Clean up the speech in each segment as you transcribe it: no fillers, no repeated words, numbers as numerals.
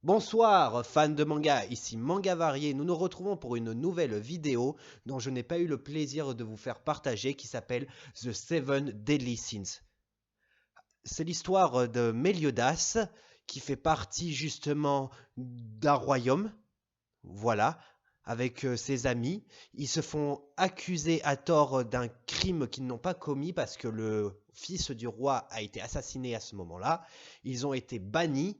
Bonsoir, fans de manga, ici Manga Varié. Nous nous retrouvons pour une nouvelle vidéo dont je n'ai pas eu le plaisir de vous faire partager qui s'appelle The Seven Deadly Sins. C'est l'histoire de Meliodas qui fait partie justement d'un royaume, voilà, avec ses amis. Ils se font accuser à tort d'un crime qu'ils n'ont pas commis parce que le fils du roi a été assassiné à ce moment-là. Ils ont été bannis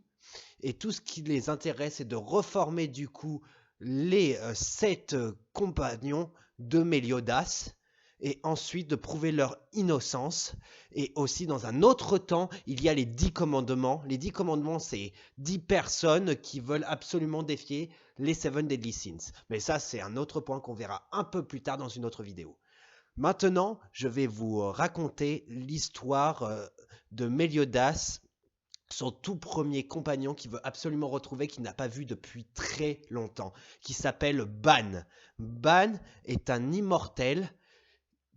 et tout ce qui les intéresse, c'est de reformer du coup les 7 compagnons de Méliodas et ensuite de prouver leur innocence. Et aussi dans un autre temps, il y a les 10 commandements. Les 10 commandements, c'est 10 personnes qui veulent absolument défier les Seven Deadly Sins. Mais ça, c'est un autre point qu'on verra un peu plus tard dans une autre vidéo. Maintenant, je vais vous raconter l'histoire de Méliodas, son tout premier compagnon qu'il veut absolument retrouver, qu'il n'a pas vu depuis très longtemps, qui s'appelle Ban. Ban est un immortel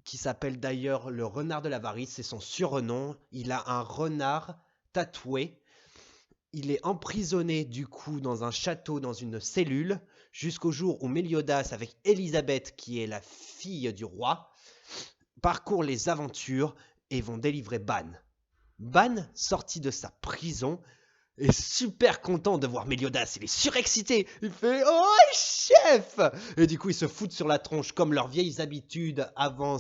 qui s'appelle d'ailleurs le renard de l'avarice, c'est son surnom. Il a un renard tatoué. Il est emprisonné du coup dans un château, dans une cellule, jusqu'au jour où Méliodas, avec Élisabeth, qui est la fille du roi, parcourent les aventures et vont délivrer Ban. Ban, sorti de sa prison, est super content de voir Méliodas. Il est surexcité. Il fait « Oh, chef !» Et du coup, ils se foutent sur la tronche comme leurs vieilles habitudes avant.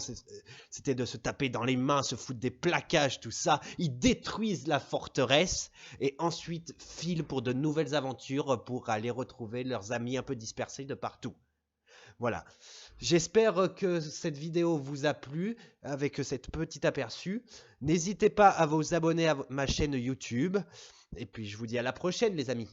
C'était de se taper dans les mains, se foutre des plaquages, tout ça. Ils détruisent la forteresse et ensuite filent pour de nouvelles aventures pour aller retrouver leurs amis un peu dispersés de partout. Voilà. J'espère que cette vidéo vous a plu avec cet petit aperçu. N'hésitez pas à vous abonner à ma chaîne YouTube. Et puis je vous dis à la prochaine les amis.